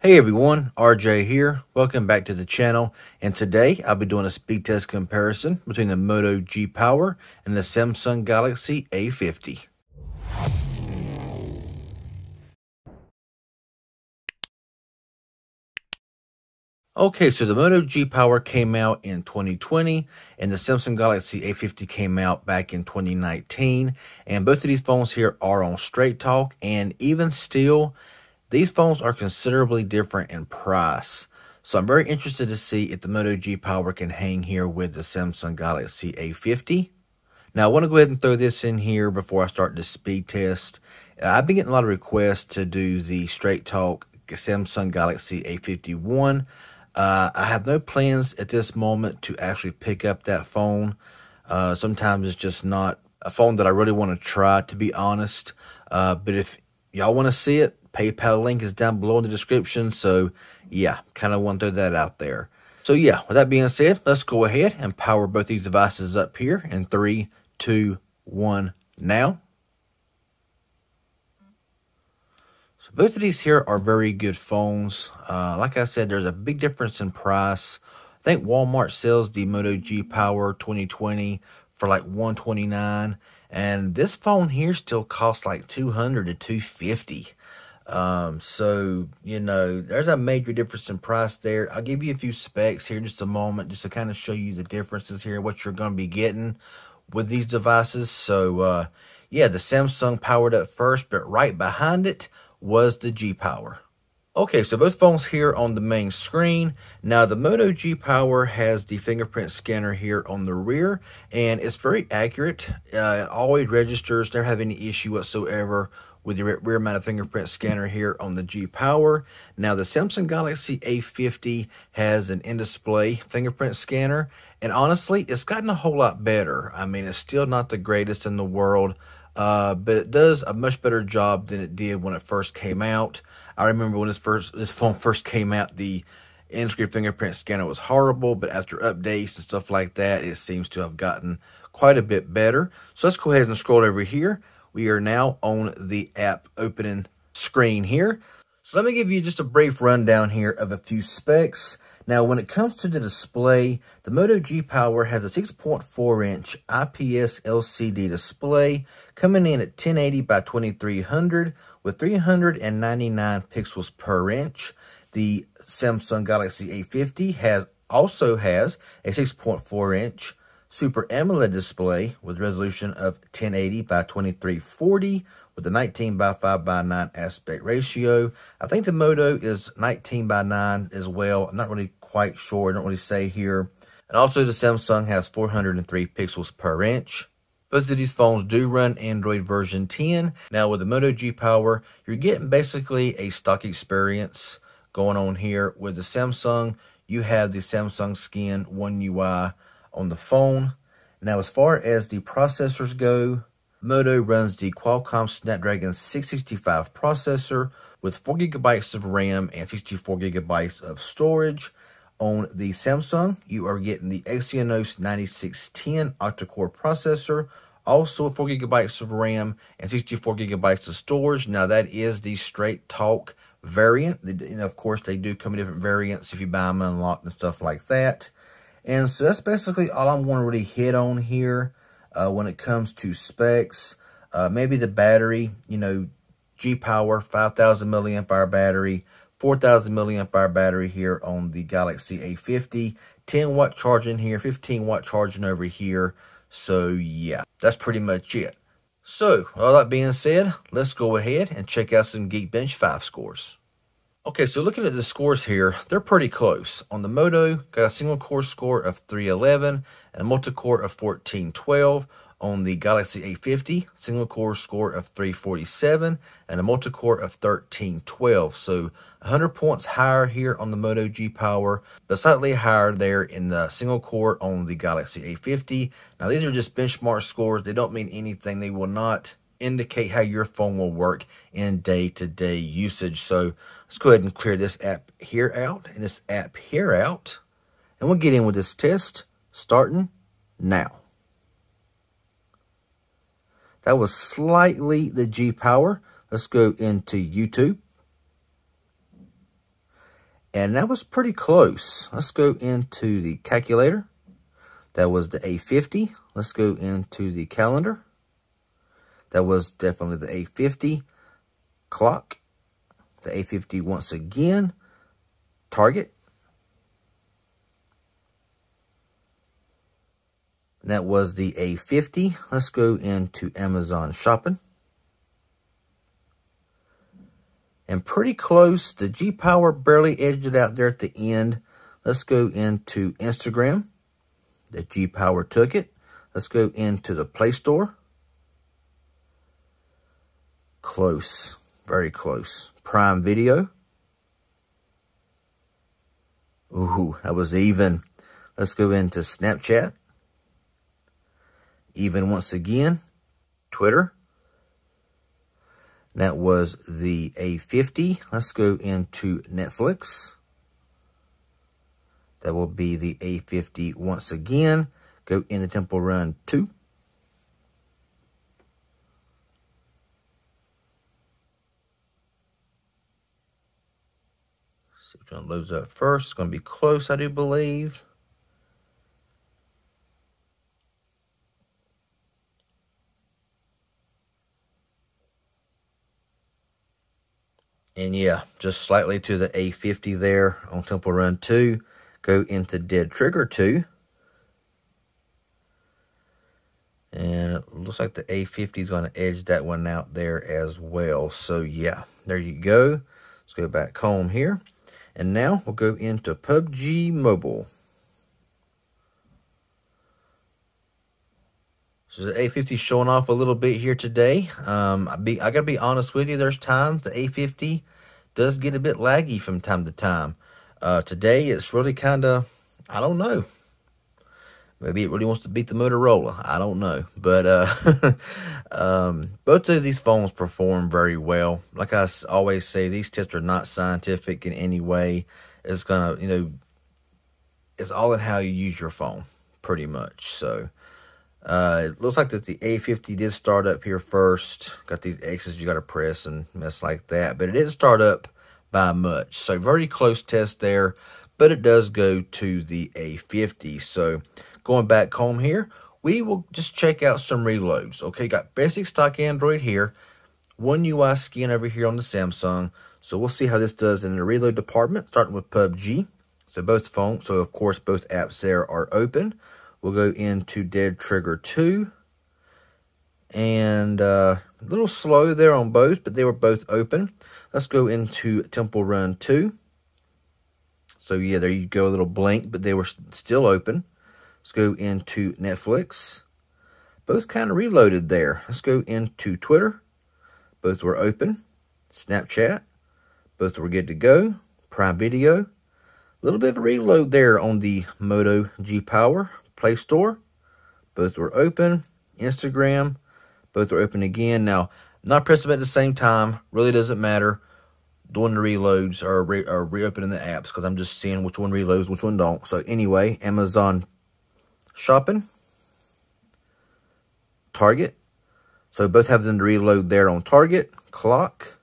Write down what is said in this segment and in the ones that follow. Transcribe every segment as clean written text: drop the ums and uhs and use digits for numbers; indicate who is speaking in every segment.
Speaker 1: Hey everyone, RJ here. Welcome back to the channel. And today I'll be doing a speed test comparison between the Moto G Power and the Samsung Galaxy A50. Okay, so the Moto G Power came out in 2020 and the Samsung Galaxy A50 came out back in 2019. And both of these phones here are on Straight Talk, and even still, these phones are considerably different in price. So I'm very interested to see if the Moto G Power can hang here with the Samsung Galaxy A50. Now, I want to go ahead and throw this in here before I start the speed test. I've been getting a lot of requests to do the Straight Talk Samsung Galaxy A51. I have no plans at this moment to actually pick up that phone. Sometimes it's just not a phone that I really want to try, to be honest. But if y'all want to see it, PayPal link is down below in the description. So yeah, kind of want to throw that out there. So yeah, with that being said, let's go ahead and power both these devices up here in 3, 2, 1, now. So both of these here are very good phones. Like I said, there's a big difference in price. I think Walmart sells the Moto G Power 2020 for like $129, and this phone here still costs like $200 to $250. So, you know, there's a major difference in price there. I'll give you a few specs here in just a moment, just to kind of show you the differences here, what you're going to be getting with these devices. So, yeah, the Samsung powered up first, but right behind it was the G Power. Okay, so both phones here on the main screen. Now, the Moto G Power has the fingerprint scanner here on the rear, and it's very accurate. It always registers, never have any issue whatsoever with the rear mounted fingerprint scanner here on the G Power. Now, the Samsung Galaxy A50 has an in-display fingerprint scanner, and honestly, it's gotten a whole lot better. I mean, it's still not the greatest in the world, but it does a much better job than it did when it first came out. I remember when this phone first came out, the in-screen fingerprint scanner was horrible, but after updates and stuff like that, it seems to have gotten quite a bit better. So let's go ahead and scroll over here. We are now on the app opening screen here. So let me give you just a brief rundown here of a few specs. Now, when it comes to the display, the Moto G Power has a 6.4-inch IPS LCD display coming in at 1080 by 2300 with 399 pixels per inch. The Samsung Galaxy A50 also has a 6.4-inch Super AMOLED display with resolution of 1080 by 2340 with a 19 by 5 by 9 aspect ratio. I think the Moto is 19 by 9 as well. I'm not really quite sure. I don't really say here. And also the Samsung has 403 pixels per inch. Both of these phones do run Android version 10. Now with the Moto G Power, you're getting basically a stock experience going on here. With the Samsung, you have the Samsung Skin One UI on the phone. Now, as far as the processors go, Moto runs the Qualcomm Snapdragon 665 processor with 4 GB of RAM and 64 GB of storage. On the Samsung, you are getting the Exynos 9610 octa-core processor, also 4 GB of RAM and 64 GB of storage. Now, that is the Straight Talk variant. And of course, they do come in different variants if you buy them unlocked and stuff like that. And so that's basically all I'm going to really hit on here when it comes to specs. Maybe the battery, you know, G Power, 5,000 milliamp hour battery, 4,000 milliamp hour battery here on the Galaxy A50, 10 watt charging here, 15 watt charging over here. So yeah, that's pretty much it. So all that being said, let's go ahead and check out some Geekbench 5 scores. Okay, so looking at the scores here, they're pretty close. On the Moto, got a single core score of 311 and a multi-core of 1412. On the Galaxy A50, single core score of 347 and a multi-core of 1312. So 100 points higher here on the Moto G Power, but slightly higher there in the single core on the Galaxy A50. Now, these are just benchmark scores. They don't mean anything. They will not indicate how your phone will work in day-to-day usage. So let's go ahead and clear this app here out and this app here out, and we'll get in with this test starting now. That was slightly the G Power. Let's go into YouTube. And that was pretty close. Let's go into the calculator. That was the A50. Let's go into the calendar. That was definitely the A50. Clock. The A50 once again. Target. That was the A50. Let's go into Amazon shopping. And pretty close. The G-Power barely edged it out there at the end. Let's go into Instagram. The G-Power took it. Let's go into the Play Store. Close. Very close. Prime Video. Ooh, that was even. Let's go into Snapchat. Even once again. Twitter. That was the A50. Let's go into Netflix. That will be the A50 once again. Go into Temple Run 2. See which one loads up first. It's going to be close, I do believe. And yeah, just slightly to the A50 there on Temple Run 2. Go into Dead Trigger 2. And it looks like the A50 is going to edge that one out there as well. So yeah, there you go. Let's go back home here. And now we'll go into PUBG Mobile. So the A50 showing off a little bit here today. I gotta be honest with you. There's times the A50 does get a bit laggy from time to time. Today it's really kind of, I don't know. Maybe it really wants to beat the Motorola. I don't know. But both of these phones perform very well. Like I always say, these tests are not scientific in any way. It's gonna, it's all in how you use your phone, pretty much. So. It looks like that the A50 did start up here first. Got these X's you got to press and mess like that. But it didn't start up by much. So very close test there. But it does go to the A50. So going back home here, we will just check out some reloads. Okay, got basic stock Android here. One UI skin over here on the Samsung. So we'll see how this does in the reload department. Starting with PUBG. So both phones, so of course both apps there are open. We'll go into Dead Trigger 2. And a little slow there on both, but they were both open. Let's go into Temple Run 2. So yeah, there you go, a little blink, but they were still open. Let's go into Netflix. Both kind of reloaded there. Let's go into Twitter. Both were open. Snapchat. Both were good to go. Prime Video. A little bit of a reload there on the Moto G-Power. Play Store, both were open. Instagram, both were open again. Now, not pressing them at the same time, really doesn't matter. Doing the reloads or reopening the apps because I'm just seeing which one reloads, which one don't. So anyway, Amazon shopping, Target. So both have them to reload there on Target. Clock,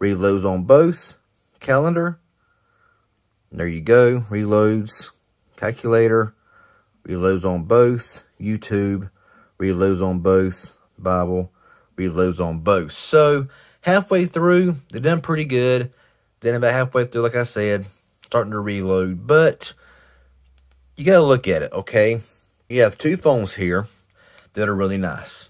Speaker 1: reloads on both. Calendar, there you go. Reloads, calculator. Reloads on both. YouTube. Reloads on both. Bible. Reloads on both. So, halfway through, they've done pretty good. Then about halfway through, like I said, starting to reload. But, you got to look at it, okay? You have two phones here that are really nice.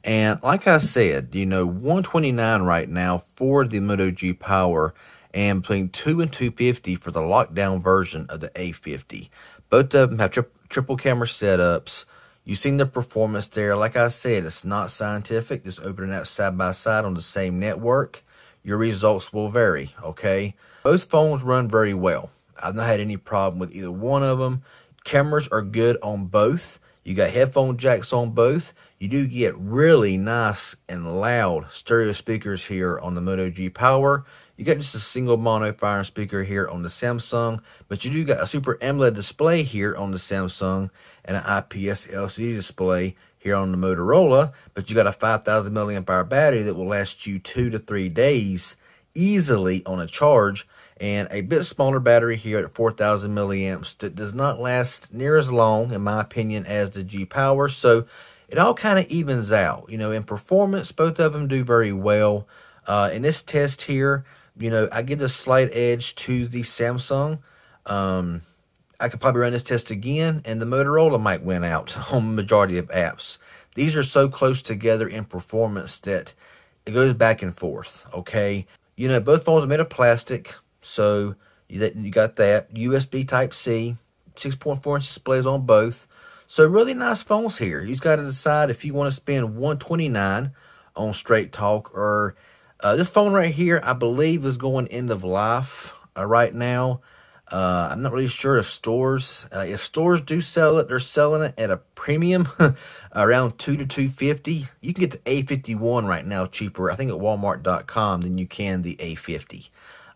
Speaker 1: And, like I said, $129 right now for the Moto G-Power. And between $2 and $250 for the lockdown version of the A50. Both of them have triple camera setups. You've seen the performance there. Like I said, it's not scientific. Just opening that side by side on the same network. Your results will vary, okay? Both phones run very well. I've not had any problem with either one of them. Cameras are good on both. You got headphone jacks on both. You do get really nice and loud stereo speakers here on the Moto G-Power. You got just a single mono firing speaker here on the Samsung, but you do got a Super AMOLED display here on the Samsung and an IPS LCD display here on the Motorola, but you got a 5,000 milliamp hour battery that will last you 2 to 3 days easily on a charge, and a bit smaller battery here at 4,000 milliamps that does not last near as long, in my opinion, as the G Power. So it all kind of evens out. You know, in performance, both of them do very well. In this test here, you know, I give a slight edge to the Samsung. I could probably run this test again, and the Motorola might win out on the majority of apps. These are so close together in performance that it goes back and forth, okay? You know, both phones are made of plastic, so you got that. USB Type-C, 6.4-inch displays on both. So really nice phones here. You just got to decide if you want to spend $129 on Straight Talk, or this phone right here, I believe, is going end of life right now. I'm not really sure if stores do sell it, they're selling it at a premium, around $200 to $250. You can get the A51 right now cheaper, I think, at Walmart.com than you can the A50.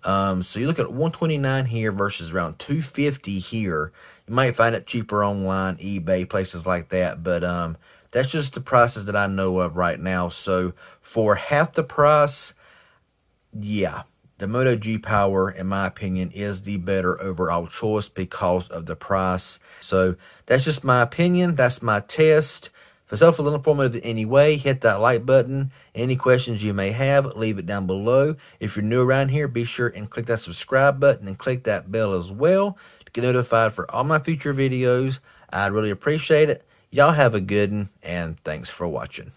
Speaker 1: So you look at $129 here versus around $250 here. You might find it cheaper online, eBay, places like that. But that's just the prices that I know of right now. So for half the price, yeah, the Moto G Power, in my opinion, is the better overall choice because of the price. So that's just my opinion. That's my test. If it's helpful and informative in any way, hit that like button. Any questions you may have, leave it down below. If you're new around here, be sure and click that subscribe button and click that bell as well to get notified for all my future videos. I'd really appreciate it. Y'all have a good one, and thanks for watching.